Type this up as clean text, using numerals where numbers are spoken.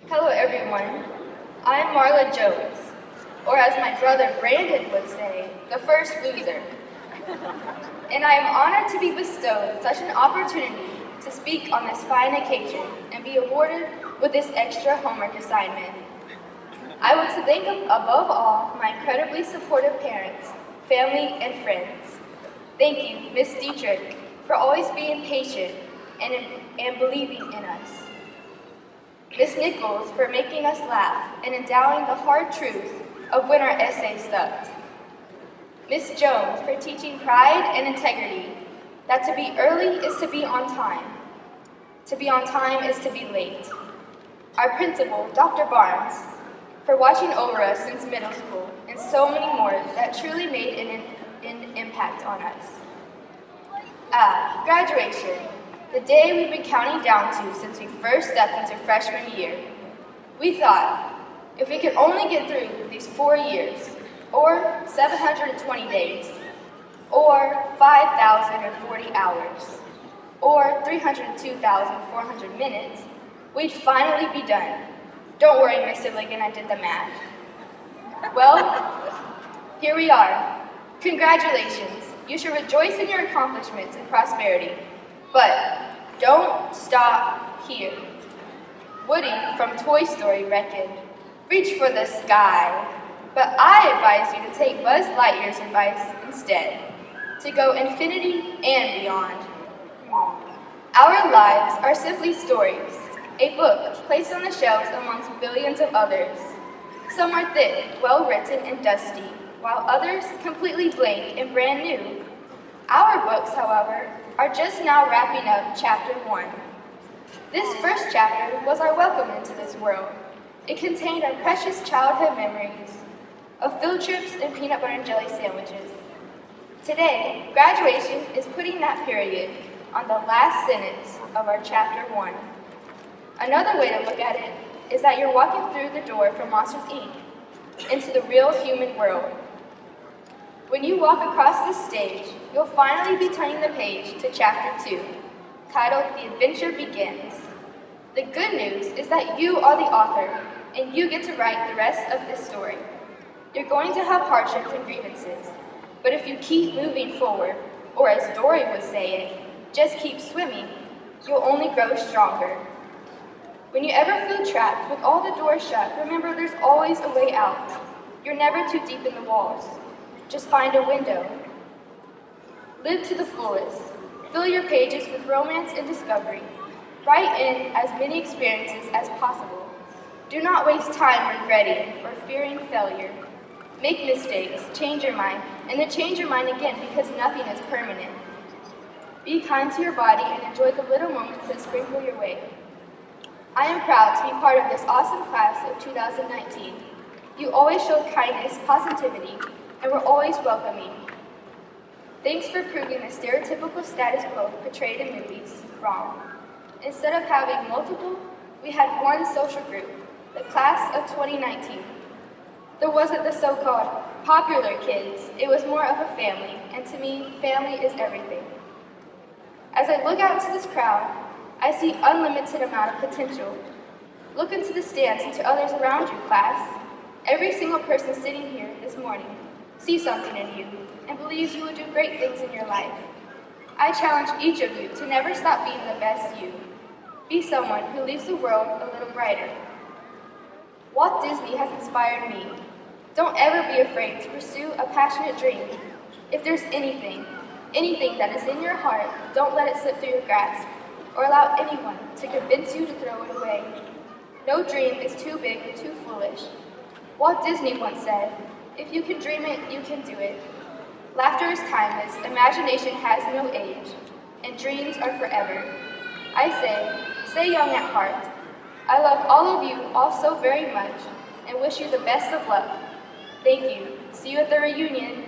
Hello everyone, I'm Marla Jones, or as my brother Brandon would say, the first loser. And I am honored to be bestowed such an opportunity to speak on this fine occasion and be awarded with this extra homework assignment. I want to thank above all my incredibly supportive parents, family, and friends. Thank you, Miss Dietrich, for always being patient and believing in us. Miss Nichols for making us laugh and endowing the hard truth of when our essay sucked. Miss Jones for teaching pride and integrity, that to be early is to be on time. To be on time is to be late. Our principal, Dr. Barnes, for watching over us since middle school, and so many more that truly made an impact on us. Graduation. The day we've been counting down to since we first stepped into freshman year. We thought, if we could only get through these 4 years, or 720 days, or 5,040 hours, or 302,400 minutes, we'd finally be done. Don't worry, Mr. Ligon, I did the math. Well, here we are. Congratulations. You should rejoice in your accomplishments and prosperity. But don't stop here. Woody from Toy Story reckoned, reach for the sky. But I advise you to take Buzz Lightyear's advice instead, to go infinity and beyond. Our lives are simply stories, a book placed on the shelves amongst billions of others. Some are thick, well-written, and dusty, while others completely blank and brand new. Our books, however, are just now wrapping up chapter 1. This first chapter was our welcome into this world. It contained our precious childhood memories of field trips and peanut butter and jelly sandwiches. Today, graduation is putting that period on the last sentence of our chapter 1. Another way to look at it is that you're walking through the door from Monsters, Inc. into the real human world. When you walk across this stage, you'll finally be turning the page to Chapter 2, titled The Adventure Begins. The good news is that you are the author, and you get to write the rest of this story. You're going to have hardships and grievances, but if you keep moving forward, or as Dory would say it, just keep swimming, you'll only grow stronger. When you ever feel trapped with all the doors shut, remember there's always a way out. You're never too deep in the walls. Just find a window. Live to the fullest. Fill your pages with romance and discovery. Write in as many experiences as possible. Do not waste time regretting or fearing failure. Make mistakes, change your mind, and then change your mind again because nothing is permanent. Be kind to your body and enjoy the little moments that sprinkle your way. I am proud to be part of this awesome class of 2019. You always showed kindness, positivity, and were always welcoming. Thanks for proving the stereotypical status quo portrayed in movies wrong. Instead of having multiple, we had one social group, the class of 2019. There wasn't the so-called popular kids, it was more of a family, and to me, family is everything. As I look out into this crowd, I see unlimited amount of potential. Look into the stands and to others around you, class. Every single person sitting here this morning sees something in you and believes you will do great things in your life. I challenge each of you to never stop being the best you. Be someone who leaves the world a little brighter. Walt Disney has inspired me. Don't ever be afraid to pursue a passionate dream. If there's anything that is in your heart, don't let it slip through your grasp or allow anyone to convince you to throw it away. No dream is too big or too foolish. Walt Disney once said, if you can dream it, you can do it. Laughter is timeless, imagination has no age, and dreams are forever. I say, stay young at heart. I love all of you all so very much, and wish you the best of luck. Thank you. See you at the reunion.